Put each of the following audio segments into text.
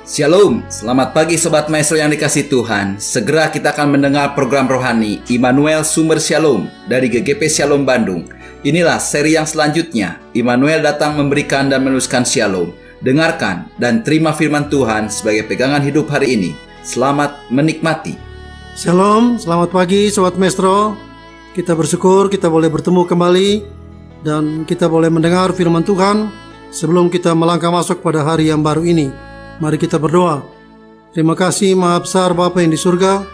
Shalom, selamat pagi Sobat Maestro yang dikasih Tuhan. Segera kita akan mendengar program rohani Immanuel Sumber Shalom dari GGP Shalom Bandung. Inilah seri yang selanjutnya. Immanuel datang memberikan dan meneruskan Shalom. Dengarkan dan terima firman Tuhan sebagai pegangan hidup hari ini. Selamat menikmati. Shalom, selamat pagi Sobat Maestro. Kita bersyukur kita boleh bertemu kembali dan kita boleh mendengar firman Tuhan sebelum kita melangkah masuk pada hari yang baru ini. Mari kita berdoa. Terima kasih Maha Besar Bapa yang di surga,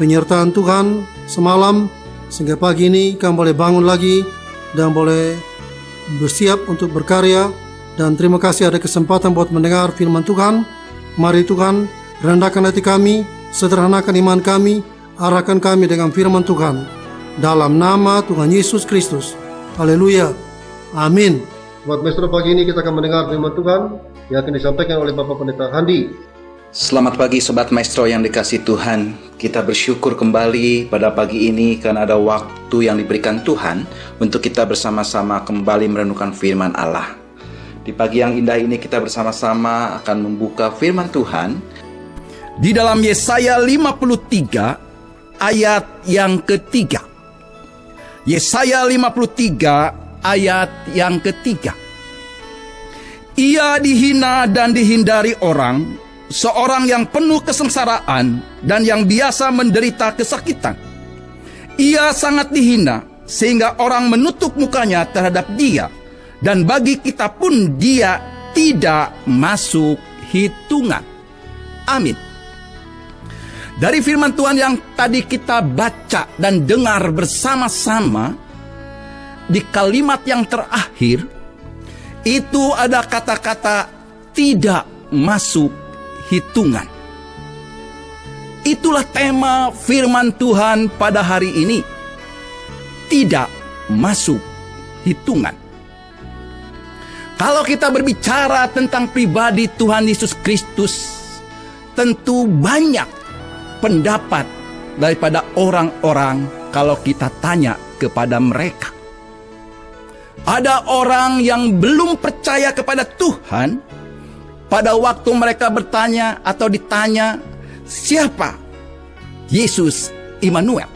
penyertaan Tuhan semalam sehingga pagi ini kami boleh bangun lagi dan boleh bersiap untuk berkarya. Dan terima kasih ada kesempatan buat mendengar firman Tuhan. Mari Tuhan, rendahkan hati kami, sederhanakan iman kami, arahkan kami dengan firman Tuhan. Dalam nama Tuhan Yesus Kristus. Haleluya. Amin. Buat Maestro, pagi ini kita akan mendengar firman Tuhan yang akan disampaikan oleh Bapak Pendeta Handi. Selamat pagi Sobat Maestro yang dikasih Tuhan. Kita bersyukur kembali pada pagi ini karena ada waktu yang diberikan Tuhan untuk kita bersama-sama kembali merenungkan firman Allah. Di pagi yang indah ini kita bersama-sama akan membuka firman Tuhan di dalam Yesaya 53 ayat yang ketiga. Yesaya 53 ayat yang ketiga. Ia dihina dan dihindari orang, seorang yang penuh kesengsaraan dan yang biasa menderita kesakitan. Ia sangat dihina sehingga orang menutup mukanya terhadap dia, dan bagi kita pun dia tidak masuk hitungan. Amin. Dari firman Tuhan yang tadi kita baca dan dengar bersama-sama, di kalimat yang terakhir itu ada kata-kata tidak masuk hitungan. Itulah tema firman Tuhan pada hari ini. Tidak masuk hitungan. Kalau kita berbicara tentang pribadi Tuhan Yesus Kristus, tentu banyak pendapat daripada orang-orang kalau kita tanya kepada mereka. Ada orang yang belum percaya kepada Tuhan. Pada waktu mereka bertanya atau ditanya, siapa Yesus Immanuel?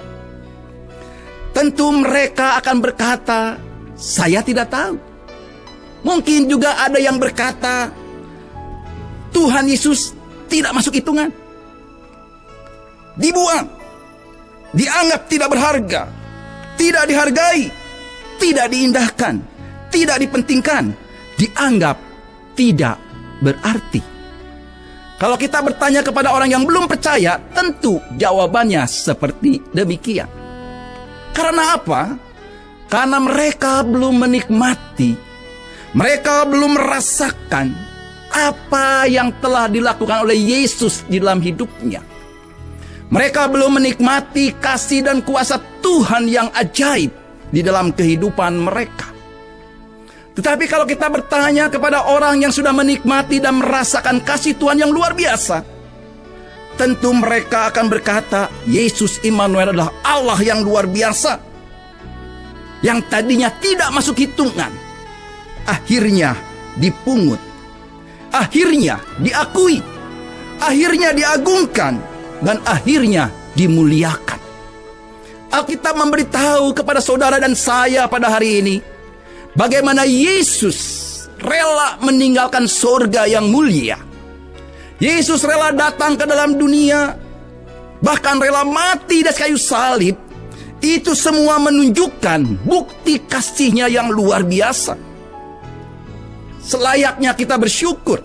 Tentu mereka akan berkata, saya tidak tahu. Mungkin juga ada yang berkata, Tuhan Yesus tidak masuk hitungan. Dibuang, dianggap tidak berharga, tidak dihargai, tidak diindahkan, tidak dipentingkan, dianggap tidak berarti. Kalau kita bertanya kepada orang yang belum percaya, tentu jawabannya seperti demikian. Karena apa? Karena mereka belum menikmati, mereka belum merasakan apa yang telah dilakukan oleh Yesus di dalam hidupnya. Mereka belum menikmati kasih dan kuasa Tuhan yang ajaib di dalam kehidupan mereka. Tetapi kalau kita bertanya kepada orang yang sudah menikmati dan merasakan kasih Tuhan yang luar biasa, tentu mereka akan berkata, Yesus Immanuel adalah Allah yang luar biasa, yang tadinya tidak masuk hitungan, akhirnya dipungut, akhirnya diakui, akhirnya diagungkan, dan akhirnya dimuliakan. Alkitab memberitahu kepada saudara dan saya pada hari ini bagaimana Yesus rela meninggalkan surga yang mulia. Yesus rela datang ke dalam dunia, bahkan rela mati di kayu salib. Itu semua menunjukkan bukti kasih-Nya yang luar biasa. Selayaknya kita bersyukur,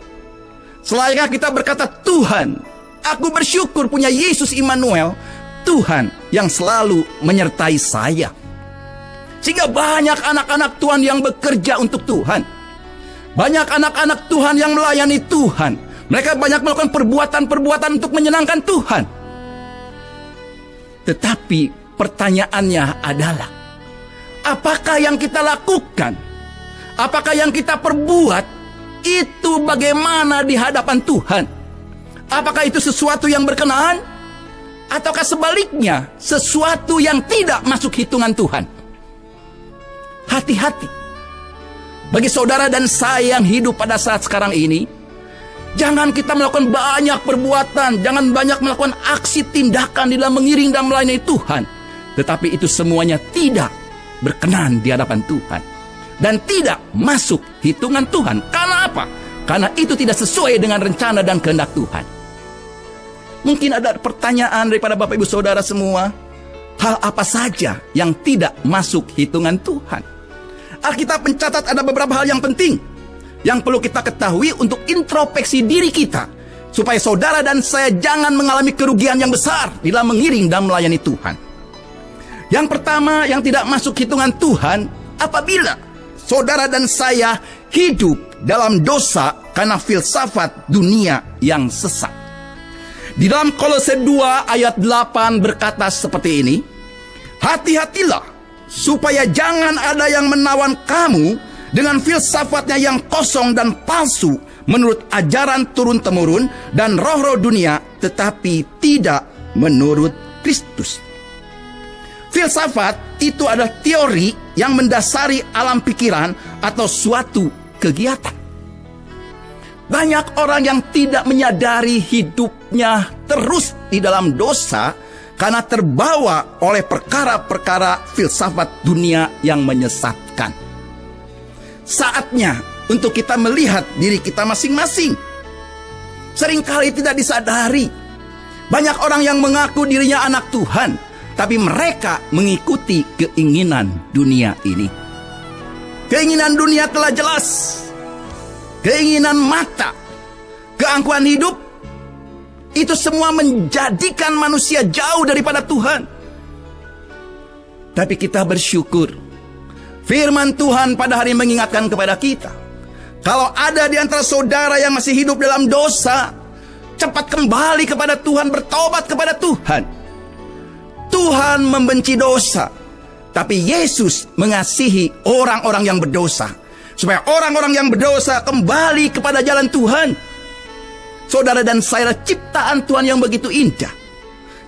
selayaknya kita berkata, Tuhan, aku bersyukur punya Yesus Immanuel, Tuhan yang selalu menyertai saya. Sehingga banyak anak-anak Tuhan yang bekerja untuk Tuhan. Banyak anak-anak Tuhan yang melayani Tuhan. Mereka banyak melakukan perbuatan-perbuatan untuk menyenangkan Tuhan. Tetapi pertanyaannya adalah, apakah yang kita lakukan, apakah yang kita perbuat itu bagaimana di hadapan Tuhan? Apakah itu sesuatu yang berkenaan? Ataukah sebaliknya sesuatu yang tidak masuk hitungan Tuhan? Hati-hati. Bagi saudara dan saya yang hidup pada saat sekarang ini, Jangan kita melakukan banyak perbuatan, jangan banyak melakukan aksi tindakan di dalam mengiring dan melayani Tuhan. Tetapi itu semuanya tidak berkenan di hadapan Tuhan. Dan tidak masuk hitungan Tuhan. Karena apa? Karena itu tidak sesuai dengan rencana dan kehendak Tuhan. Mungkin ada pertanyaan daripada Bapak Ibu Saudara semua. Hal apa saja yang tidak masuk hitungan Tuhan? Alkitab mencatat ada beberapa hal yang penting yang perlu kita ketahui untuk introspeksi diri kita, supaya saudara dan saya jangan mengalami kerugian yang besar di dalam mengiring dan melayani Tuhan. Yang pertama yang tidak masuk hitungan Tuhan, apabila saudara dan saya hidup dalam dosa karena filsafat dunia yang sesat. Di dalam Kolose 2 ayat 8 berkata seperti ini, hati-hatilah supaya jangan ada yang menawan kamu dengan filsafatnya yang kosong dan palsu menurut ajaran turun-temurun dan roh-roh dunia, tetapi tidak menurut Kristus. Filsafat itu adalah teori yang mendasari alam pikiran atau suatu kegiatan. Banyak orang yang tidak menyadari hidupnya terus di dalam dosa karena terbawa oleh perkara-perkara filsafat dunia yang menyesatkan. Saatnya untuk kita melihat diri kita masing-masing. Seringkali tidak disadari, banyak orang yang mengaku dirinya anak Tuhan, tapi mereka mengikuti keinginan dunia ini. Keinginan dunia telah jelas. Keinginan mata, keangkuhan hidup, itu semua menjadikan manusia jauh daripada Tuhan. Tapi kita bersyukur, firman Tuhan pada hari ini mengingatkan kepada kita, kalau ada di antara saudara yang masih hidup dalam dosa, cepat kembali kepada Tuhan, bertobat kepada Tuhan. Tuhan membenci dosa, tapi Yesus mengasihi orang-orang yang berdosa, supaya orang-orang yang berdosa kembali kepada jalan Tuhan. Saudara dan saya adalah ciptaan Tuhan yang begitu indah.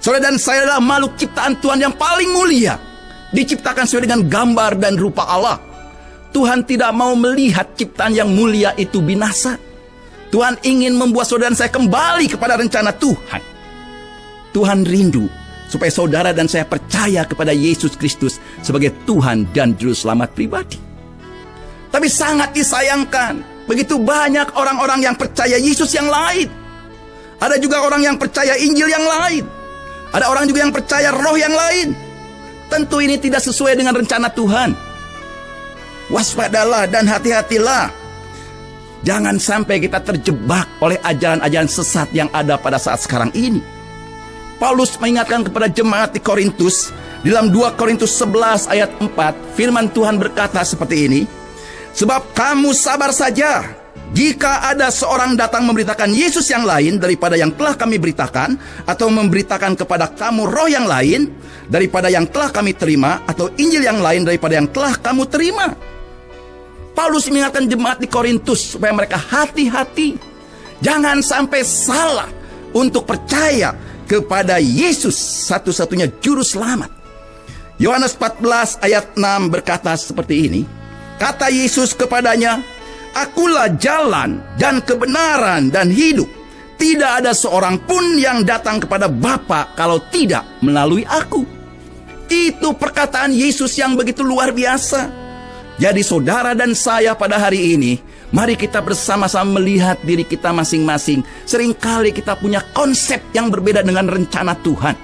Saudara dan saya adalah makhluk ciptaan Tuhan yang paling mulia, diciptakan sesuai dengan gambar dan rupa Allah. Tuhan tidak mau melihat ciptaan yang mulia itu binasa. Tuhan ingin membuat saudara dan saya kembali kepada rencana Tuhan. Tuhan rindu supaya saudara dan saya percaya kepada Yesus Kristus sebagai Tuhan dan Juru Selamat pribadi. Tapi sangat disayangkan, begitu banyak orang-orang yang percaya Yesus yang lain. Ada juga orang yang percaya Injil yang lain. Ada orang juga yang percaya roh yang lain. Tentu ini tidak sesuai dengan rencana Tuhan. Waspadalah dan hati-hatilah. Jangan sampai kita terjebak oleh ajaran-ajaran sesat yang ada pada saat sekarang ini. Paulus mengingatkan kepada jemaat di Korintus, di dalam 2 Korintus 11 ayat 4, firman Tuhan berkata seperti ini, sebab kamu sabar saja jika ada seorang datang memberitakan Yesus yang lain daripada yang telah kami beritakan, atau memberitakan kepada kamu roh yang lain daripada yang telah kami terima, atau Injil yang lain daripada yang telah kamu terima. Paulus mengingatkan jemaat di Korintus supaya mereka hati-hati, jangan sampai salah untuk percaya kepada Yesus satu-satunya juru selamat. Yohanes 14 ayat 6 berkata seperti ini, kata Yesus kepadanya, akulah jalan dan kebenaran dan hidup. Tidak ada seorang pun yang datang kepada Bapa kalau tidak melalui aku. Itu perkataan Yesus yang begitu luar biasa. Jadi saudara dan saya pada hari ini, mari kita bersama-sama melihat diri kita masing-masing. Seringkali kita punya konsep yang berbeda dengan rencana Tuhan.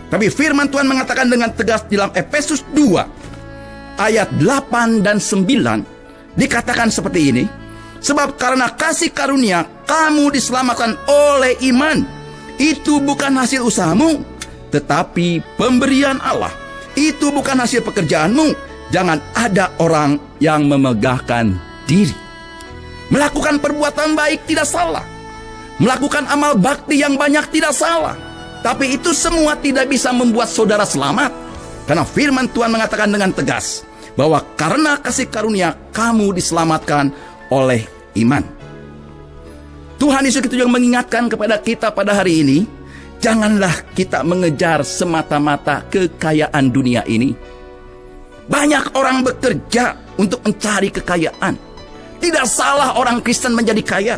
Tapi firman Tuhan mengatakan dengan tegas di dalam Efesus 2 ayat 8 dan 9, dikatakan seperti ini, sebab karena kasih karunia kamu diselamatkan oleh iman. Itu bukan hasil usahamu, tetapi pemberian Allah. Itu bukan hasil pekerjaanmu. Jangan ada orang yang memegahkan diri. Melakukan perbuatan baik tidak salah. Melakukan amal bakti yang banyak tidak salah. Tapi itu semua tidak bisa membuat saudara selamat. Karena firman Tuhan mengatakan dengan tegas, bahwa karena kasih karunia kamu diselamatkan oleh iman. Tuhan Yesus itu juga mengingatkan kepada kita pada hari ini, janganlah kita mengejar semata-mata kekayaan dunia ini. Banyak orang bekerja untuk mencari kekayaan. Tidak salah orang Kristen menjadi kaya.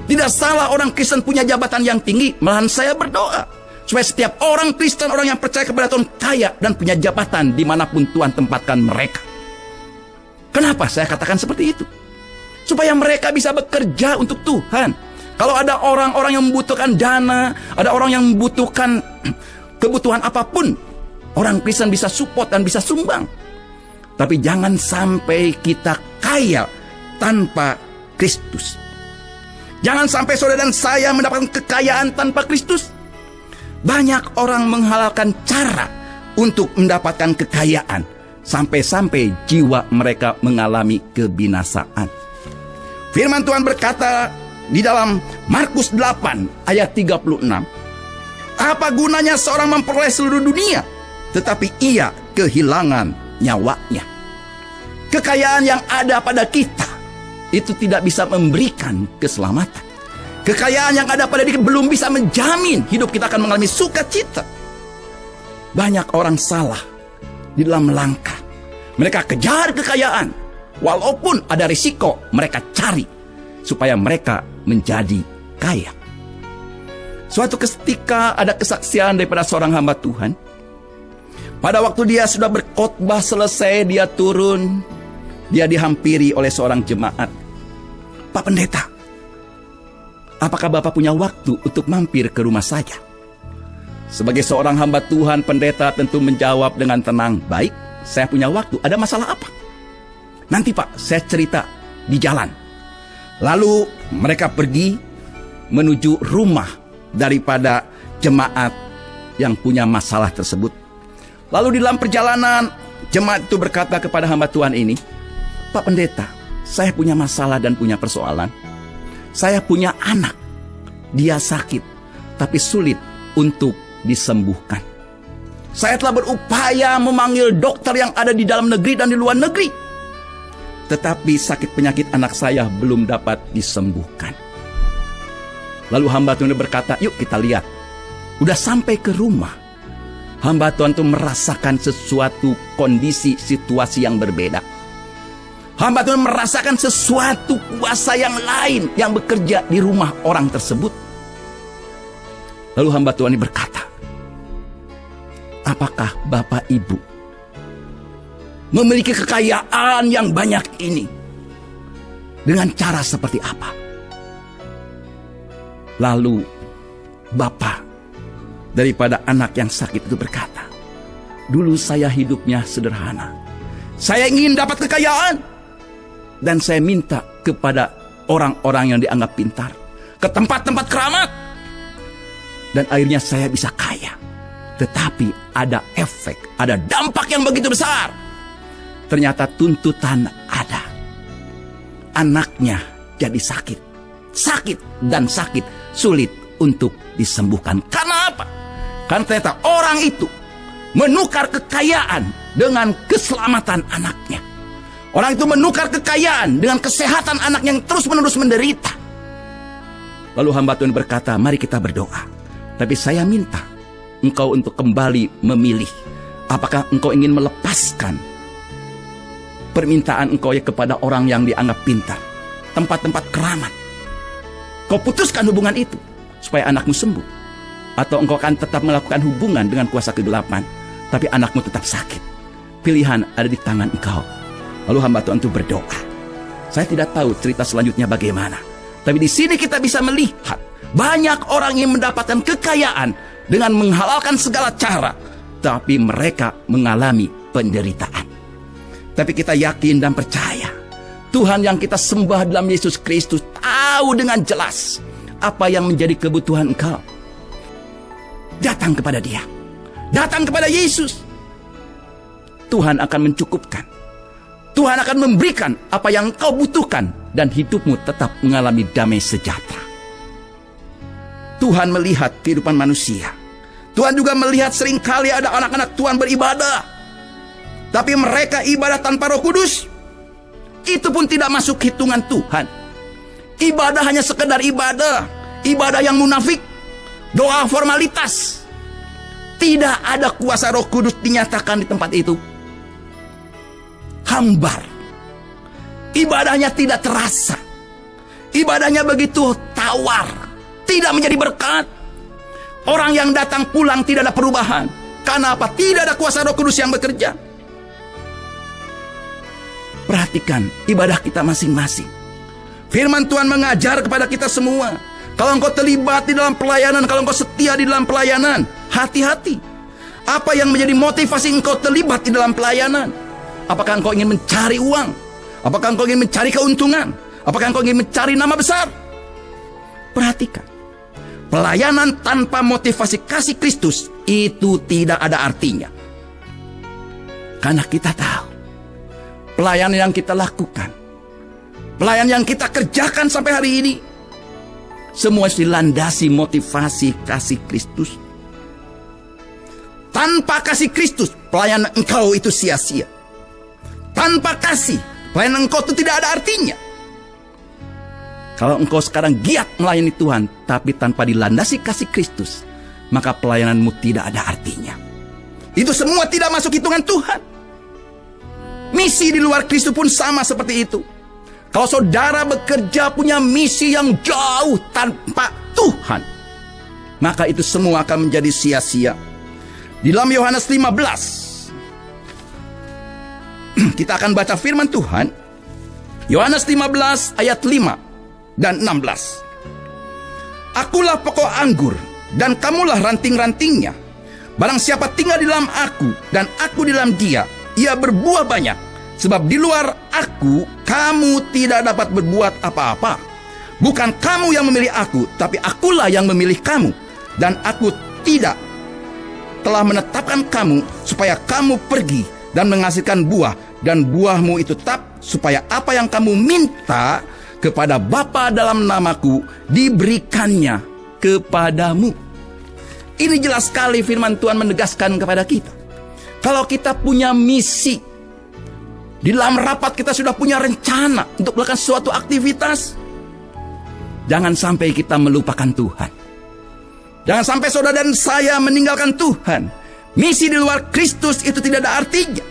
Tidak salah orang Kristen punya jabatan yang tinggi. Malahan saya berdoa supaya setiap orang Kristen, orang yang percaya kepada Tuhan, kaya dan punya jabatan dimanapun Tuhan tempatkan mereka. Kenapa saya katakan seperti itu? Supaya mereka bisa bekerja untuk Tuhan. Kalau ada orang-orang yang membutuhkan dana, ada orang yang membutuhkan kebutuhan apapun, orang Kristen bisa support dan bisa sumbang. Tapi jangan sampai kita kaya tanpa Kristus. Jangan sampai saudara dan saya mendapatkan kekayaan tanpa Kristus. Banyak orang menghalalkan cara untuk mendapatkan kekayaan, sampai-sampai jiwa mereka mengalami kebinasaan. Firman Tuhan berkata di dalam Markus 8 ayat 36, apa gunanya seorang memperoleh seluruh dunia, tetapi ia kehilangan nyawanya? Kekayaan yang ada pada kita itu tidak bisa memberikan keselamatan. Kekayaan yang ada pada diri belum bisa menjamin hidup kita akan mengalami sukacita. Banyak orang salah di dalam melangkah. Mereka kejar kekayaan, walaupun ada risiko mereka cari supaya mereka menjadi kaya. Suatu ketika ada kesaksian daripada seorang hamba Tuhan. Pada waktu dia sudah berkhotbah selesai, dia turun, dia dihampiri oleh seorang jemaat. Pak Pendeta, apakah Bapak punya waktu untuk mampir ke rumah saya? Sebagai seorang hamba Tuhan, pendeta tentu menjawab dengan tenang, baik, saya punya waktu, ada masalah apa? Nanti Pak, saya cerita di jalan. Lalu mereka pergi menuju rumah daripada jemaat yang punya masalah tersebut. Lalu di dalam perjalanan, jemaat itu berkata kepada hamba Tuhan ini, Pak Pendeta, saya punya masalah dan punya persoalan. Saya punya anak, dia sakit, tapi sulit untuk disembuhkan. Saya telah berupaya memanggil dokter yang ada di dalam negeri dan di luar negeri, tetapi sakit penyakit anak saya belum dapat disembuhkan. Lalu hamba Tuhan berkata, yuk kita lihat. Udah sampai ke rumah, hamba Tuhan itu merasakan sesuatu kondisi situasi yang berbeda. Hamba Tuhan merasakan sesuatu kuasa yang lain yang bekerja di rumah orang tersebut. Lalu hamba Tuhan ini berkata, apakah Bapak Ibu memiliki kekayaan yang banyak ini dengan cara seperti apa? Lalu bapak daripada anak yang sakit itu berkata, dulu saya hidupnya sederhana. Saya ingin dapat kekayaan dan saya minta kepada orang-orang yang dianggap pintar, ke tempat-tempat keramat, dan akhirnya saya bisa kaya. Tetapi ada efek, ada dampak yang begitu besar. Ternyata tuntutan ada. Anaknya jadi sakit. Sakit dan sakit, sulit untuk disembuhkan. Karena apa? Karena ternyata orang itu menukar kekayaan dengan keselamatan anaknya. Orang itu menukar kekayaan dengan kesehatan anaknya yang terus-menerus menderita. Lalu hamba Tuhan berkata, mari kita berdoa. Tapi saya minta engkau untuk kembali memilih. Apakah engkau ingin melepaskan permintaan engkau ya kepada orang yang dianggap pintar, tempat-tempat keramat. Kau putuskan hubungan itu supaya anakmu sembuh. Atau engkau akan tetap melakukan hubungan dengan kuasa kegelapan, tapi anakmu tetap sakit. Pilihan ada di tangan engkau. Lalu hamba Tuhan itu berdoa. Saya tidak tahu cerita selanjutnya bagaimana, tapi di sini kita bisa melihat banyak orang yang mendapatkan kekayaan dengan menghalalkan segala cara, tapi mereka mengalami penderitaan. Tapi kita yakin dan percaya, Tuhan yang kita sembah dalam Yesus Kristus tahu dengan jelas apa yang menjadi kebutuhan engkau. Datang kepada Dia, datang kepada Yesus. Tuhan akan mencukupkan. Tuhan akan memberikan apa yang engkau butuhkan, dan hidupmu tetap mengalami damai sejahtera. Tuhan melihat kehidupan manusia. Tuhan juga melihat seringkali ada anak-anak Tuhan beribadah, tapi mereka ibadah tanpa Roh Kudus. Itu pun tidak masuk hitungan Tuhan. Ibadah hanya sekedar ibadah, ibadah yang munafik, doa formalitas. Tidak ada kuasa Roh Kudus dinyatakan di tempat itu. Hambar. Ibadahnya tidak terasa. Ibadahnya begitu tawar, tidak menjadi berkat. Orang yang datang pulang tidak ada perubahan. Karena apa? Tidak ada kuasa Roh Kudus yang bekerja. Perhatikan ibadah kita masing-masing. Firman Tuhan mengajar kepada kita semua. Kalau engkau terlibat di dalam pelayanan, kalau engkau setia di dalam pelayanan, hati-hati. Apa yang menjadi motivasi engkau terlibat di dalam pelayanan? Apakah engkau ingin mencari uang? Apakah engkau ingin mencari keuntungan? Apakah engkau ingin mencari nama besar? Perhatikan. Pelayanan tanpa motivasi kasih Kristus itu tidak ada artinya. Karena kita tahu pelayanan yang kita lakukan, pelayanan yang kita kerjakan sampai hari ini, semua dilandasi motivasi kasih Kristus. Tanpa kasih Kristus, pelayanan engkau itu sia-sia. Tanpa kasih, pelayanan engkau itu tidak ada artinya. Kalau engkau sekarang giat melayani Tuhan, tapi tanpa dilandasi kasih Kristus, maka pelayananmu tidak ada artinya. Itu semua tidak masuk hitungan Tuhan. Misi di luar Kristus pun sama seperti itu. Kalau saudara bekerja punya misi yang jauh tanpa Tuhan, maka itu semua akan menjadi sia-sia. Di dalam Yohanes 15, kita akan baca firman Tuhan. Yohanes 15 ayat 5 dan 16. Akulah pokok anggur, dan kamulah ranting-rantingnya. Barang siapa tinggal di dalam aku, dan aku di dalam dia, ia berbuah banyak. Sebab di luar aku, kamu tidak dapat berbuat apa-apa. Bukan kamu yang memilih aku, tapi akulah yang memilih kamu. Dan aku tidak telah menetapkan kamu, supaya kamu pergi dan menghasilkan buah, dan buahmu itu tetap, supaya apa yang kamu minta kepada Bapa dalam namaku diberikannya kepadamu. Ini jelas sekali firman Tuhan menegaskan kepada kita. Kalau kita punya misi, di dalam rapat kita sudah punya rencana untuk melakukan suatu aktivitas, jangan sampai kita melupakan Tuhan. Jangan sampai saudara dan saya meninggalkan Tuhan. Misi di luar Kristus itu tidak ada artinya.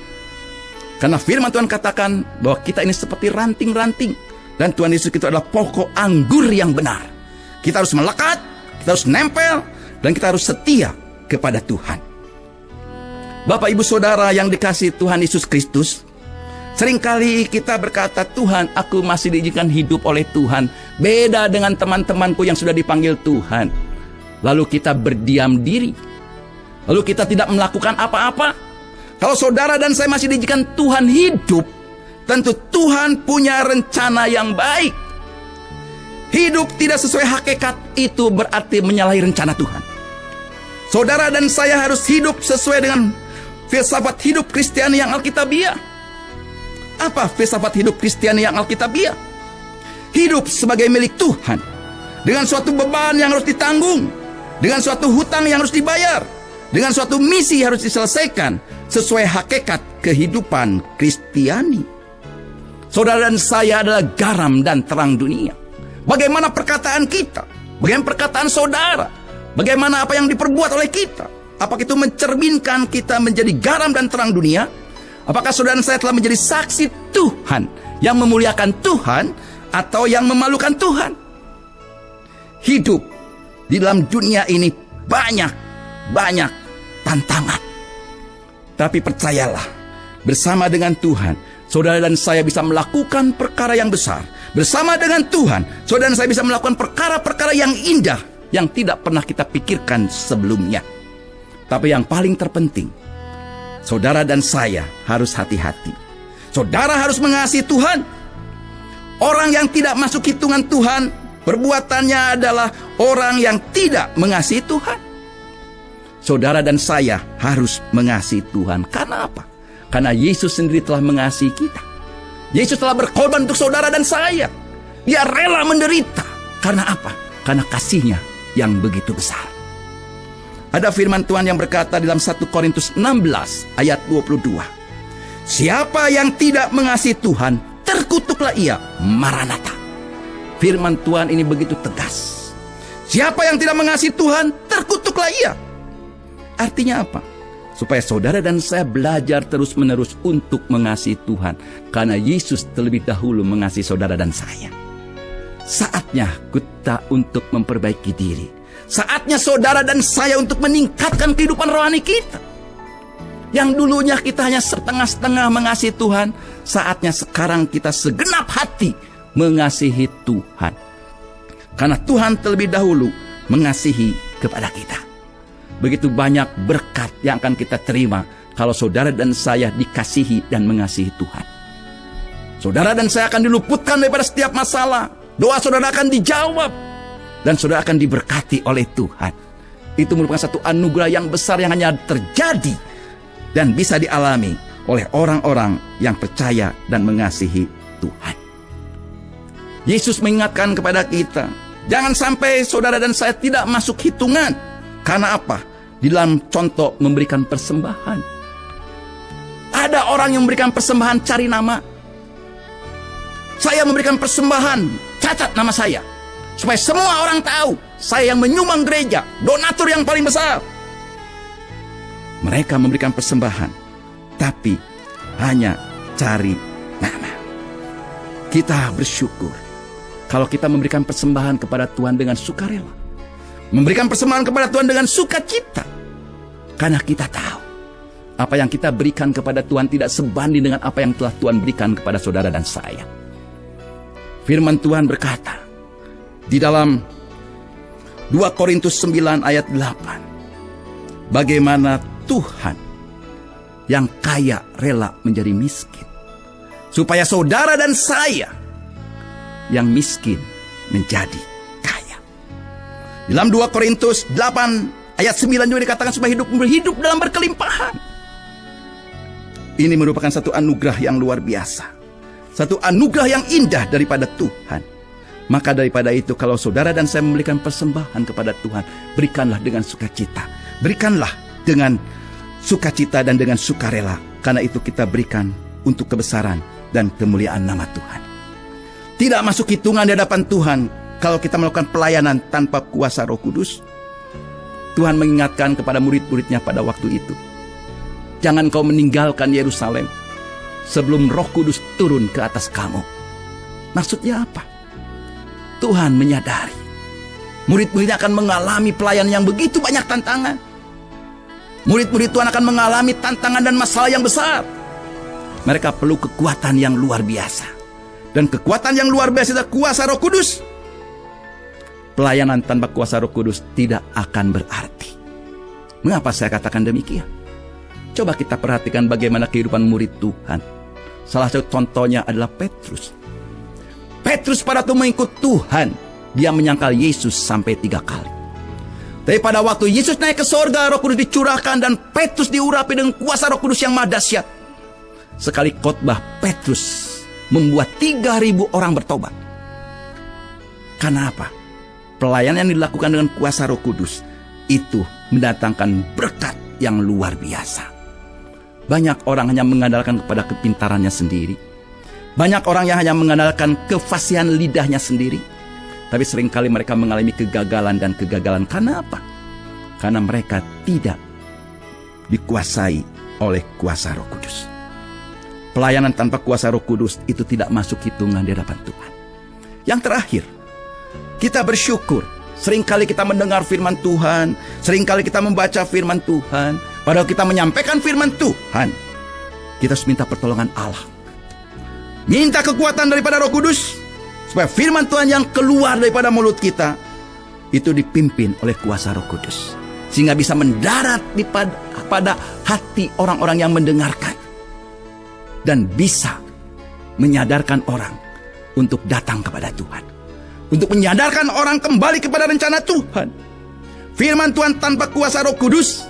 Karena firman Tuhan katakan bahwa kita ini seperti ranting-ranting, dan Tuhan Yesus itu adalah pokok anggur yang benar. Kita harus melekat, kita harus nempel, dan kita harus setia kepada Tuhan. Bapak, ibu, saudara yang dikasihi Tuhan Yesus Kristus, seringkali kita berkata, Tuhan, aku masih diizinkan hidup oleh Tuhan. Beda dengan teman-temanku yang sudah dipanggil Tuhan. Lalu kita berdiam diri. Lalu kita tidak melakukan apa-apa. Kalau saudara dan saya masih diizinkan Tuhan hidup, tentu Tuhan punya rencana yang baik. Hidup tidak sesuai hakikat itu berarti menyalahi rencana Tuhan. Saudara dan saya harus hidup sesuai dengan filsafat hidup Kristiani yang alkitabiah. Apa filsafat hidup Kristiani yang alkitabiah? Hidup sebagai milik Tuhan, dengan suatu beban yang harus ditanggung, dengan suatu hutang yang harus dibayar, dengan suatu misi yang harus diselesaikan sesuai hakikat kehidupan Kristiani. Saudara dan saya adalah garam dan terang dunia. Bagaimana perkataan kita? Bagaimana perkataan saudara? Bagaimana apa yang diperbuat oleh kita? Apakah itu mencerminkan kita menjadi garam dan terang dunia? Apakah saudara dan saya telah menjadi saksi Tuhan yang memuliakan Tuhan atau yang memalukan Tuhan? Hidup di dalam dunia ini banyak tantangan. Tapi percayalah, bersama dengan Tuhan, saudara dan saya bisa melakukan perkara yang besar. Bersama dengan Tuhan, saudara dan saya bisa melakukan perkara-perkara yang indah yang tidak pernah kita pikirkan sebelumnya. Tapi yang paling terpenting, saudara dan saya harus hati-hati. Saudara harus mengasihi Tuhan. Orang yang tidak masuk hitungan Tuhan, perbuatannya adalah orang yang tidak mengasihi Tuhan. Saudara dan saya harus mengasihi Tuhan. Karena apa? Karena Yesus sendiri telah mengasihi kita. Yesus telah berkorban untuk saudara dan saya. Dia rela menderita. Karena apa? Karena kasihnya yang begitu besar. Ada firman Tuhan yang berkata dalam 1 Korintus 16 ayat 22. Siapa yang tidak mengasihi Tuhan, terkutuklah ia. Maranatha. Firman Tuhan ini begitu tegas. Siapa yang tidak mengasihi Tuhan, terkutuklah ia. Artinya apa? Supaya saudara dan saya belajar terus-menerus untuk mengasihi Tuhan. Karena Yesus terlebih dahulu mengasihi saudara dan saya. Saatnya kita untuk memperbaiki diri. Saatnya saudara dan saya untuk meningkatkan kehidupan rohani kita. Yang dulunya kita hanya setengah-setengah mengasihi Tuhan, saatnya sekarang kita segenap hati mengasihi Tuhan. Karena Tuhan terlebih dahulu mengasihi kepada kita. Begitu banyak berkat yang akan kita terima kalau saudara dan saya dikasihi dan mengasihi Tuhan. Saudara dan saya akan diluputkan daripada setiap masalah. Doa saudara akan dijawab. Dan saudara akan diberkati oleh Tuhan. Itu merupakan satu anugerah yang besar yang hanya terjadi dan bisa dialami oleh orang-orang yang percaya dan mengasihi Tuhan. Yesus mengingatkan kepada kita, jangan sampai saudara dan saya tidak masuk hitungan. Karena apa? Di dalam contoh memberikan persembahan. Ada orang yang memberikan persembahan cari nama. Saya memberikan persembahan, catat nama saya. Supaya semua orang tahu saya yang menyumbang gereja, donatur yang paling besar. Mereka memberikan persembahan, tapi hanya cari nama. Kita bersyukur kalau kita memberikan persembahan kepada Tuhan dengan sukarela. Memberikan persembahan kepada Tuhan dengan sukacita. Karena kita tahu apa yang kita berikan kepada Tuhan tidak sebanding dengan apa yang telah Tuhan berikan kepada saudara dan saya. Firman Tuhan berkata di dalam 2 Korintus 9 ayat 8. Bagaimana Tuhan yang kaya rela menjadi miskin. Supaya saudara dan saya yang miskin menjadi kaya. Dalam 2 Korintus 8 ayat 9 juga dikatakan supaya hidup dalam berkelimpahan. Ini merupakan satu anugerah yang luar biasa. Satu anugerah yang indah daripada Tuhan. Maka daripada itu kalau saudara dan saya memberikan persembahan kepada Tuhan, berikanlah dengan sukacita. Berikanlah dengan sukacita dan dengan sukarela. Karena itu kita berikan untuk kebesaran dan kemuliaan nama Tuhan. Tidak masuk hitungan di hadapan Tuhan kalau kita melakukan pelayanan tanpa kuasa Roh Kudus. Tuhan mengingatkan kepada murid-muridnya pada waktu itu. Jangan kau meninggalkan Yerusalem sebelum Roh Kudus turun ke atas kamu. Maksudnya apa? Tuhan menyadari murid-muridnya akan mengalami pelayanan yang begitu banyak tantangan. Murid-murid Tuhan akan mengalami tantangan dan masalah yang besar. Mereka perlu kekuatan yang luar biasa. Dan kekuatan yang luar biasa adalah kuasa Roh Kudus. Pelayanan tanpa kuasa Roh Kudus tidak akan berarti. Mengapa saya katakan demikian? Coba kita perhatikan bagaimana kehidupan murid Tuhan. Salah satu contohnya adalah Petrus. Petrus pada waktu mengikut Tuhan, dia menyangkal Yesus sampai 3 kali. Tapi pada waktu Yesus naik ke sorga, Roh Kudus dicurahkan dan Petrus diurapi dengan kuasa Roh Kudus yang maha dahsyat. Sekali khotbah, Petrus membuat 3.000 orang bertobat. Karena apa? Pelayanan yang dilakukan dengan kuasa Roh Kudus itu mendatangkan berkat yang luar biasa. Banyak orang hanya mengandalkan kepada kepintarannya sendiri. Banyak orang yang hanya mengandalkan kefasihan lidahnya sendiri. Tapi seringkali mereka mengalami kegagalan dan kegagalan. Karena apa? Karena mereka tidak dikuasai oleh kuasa Roh Kudus. Pelayanan tanpa kuasa Roh Kudus itu tidak masuk hitungan di hadapan Tuhan. Yang terakhir, kita bersyukur. Seringkali kita mendengar firman Tuhan, seringkali kita membaca firman Tuhan. Padahal kita menyampaikan firman Tuhan, kita harus minta pertolongan Allah. Minta kekuatan daripada Roh Kudus, supaya firman Tuhan yang keluar daripada mulut kita itu dipimpin oleh kuasa Roh Kudus, sehingga bisa mendarat pada hati orang-orang yang mendengarkan, dan bisa menyadarkan orang untuk datang kepada Tuhan, untuk menyadarkan orang kembali kepada rencana Tuhan. Firman Tuhan tanpa kuasa Roh Kudus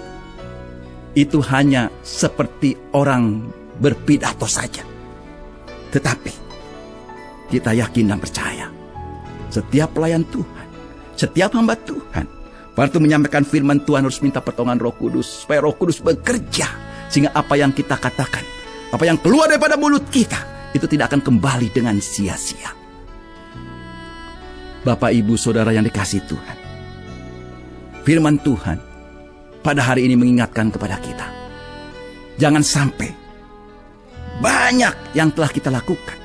itu hanya seperti orang berpidato saja. Tetapi kita yakin dan percaya, setiap pelayan Tuhan, setiap hamba Tuhan, waktu menyampaikan firman Tuhan harus minta pertolongan Roh Kudus, supaya Roh Kudus bekerja, sehingga apa yang kita katakan, apa yang keluar daripada mulut kita, itu tidak akan kembali dengan sia-sia. Bapak, Ibu, Saudara yang dikasihi Tuhan, firman Tuhan pada hari ini mengingatkan kepada kita, jangan sampai banyak yang telah kita lakukan,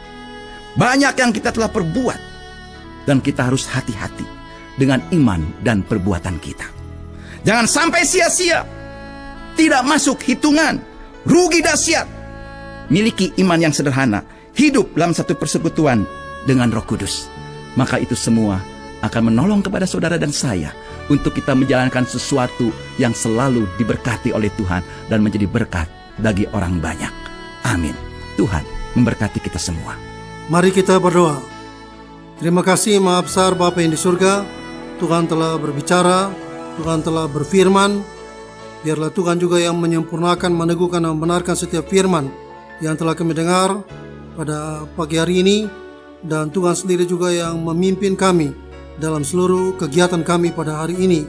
banyak yang kita telah perbuat, Dan kita harus hati-hati dengan iman dan perbuatan kita. Jangan sampai sia-sia, tidak masuk hitungan, rugi dahsyat. Miliki iman yang sederhana, hidup dalam satu persekutuan dengan Roh Kudus. Maka itu semua akan menolong kepada saudara dan saya untuk kita menjalankan sesuatu yang selalu diberkati oleh Tuhan dan menjadi berkat bagi orang banyak. Amin. Tuhan memberkati kita semua. Mari kita berdoa. Terima kasih Maha Besar Bapa yang di surga. Tuhan telah berbicara, Tuhan telah berfirman. Biarlah Tuhan juga yang menyempurnakan, meneguhkan dan membenarkan setiap firman yang telah kami dengar pada pagi hari ini. Dan Tuhan sendiri juga yang memimpin kami dalam seluruh kegiatan kami pada hari ini.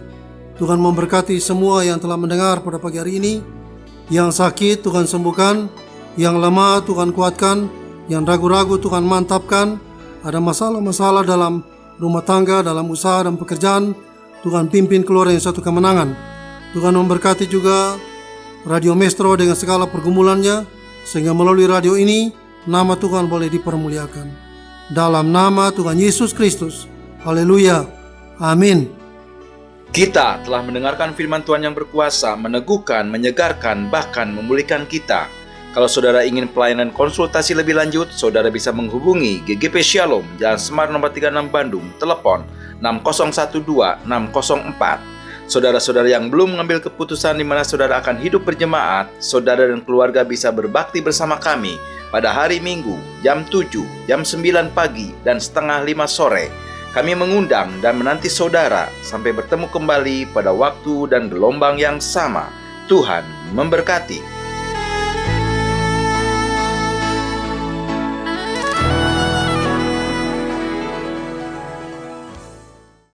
Tuhan memberkati semua yang telah mendengar pada pagi hari ini. Yang sakit Tuhan sembuhkan, yang lemah Tuhan kuatkan, yang ragu-ragu Tuhan mantapkan. Ada masalah-masalah dalam rumah tangga, dalam usaha dan pekerjaan, Tuhan pimpin keluar yang satu kemenangan. Tuhan memberkati juga Radio Maestro dengan segala pergumulannya, sehingga melalui radio ini nama Tuhan boleh dipermuliakan. Dalam nama Tuhan Yesus Kristus. Haleluya. Amin. Kita telah mendengarkan firman Tuhan yang berkuasa, meneguhkan, menyegarkan, bahkan memulihkan kita. Kalau saudara ingin pelayanan konsultasi lebih lanjut, saudara bisa menghubungi GGP Shalom, Jalan Semar nomor 36 Bandung, telepon 6012-604. Saudara-saudara yang belum mengambil keputusan di mana saudara akan hidup berjemaat, saudara dan keluarga bisa berbakti bersama kami pada hari Minggu, jam 7, jam 9 pagi, dan setengah 5 sore. Kami mengundang dan menanti saudara sampai bertemu kembali pada waktu dan gelombang yang sama. Tuhan memberkati.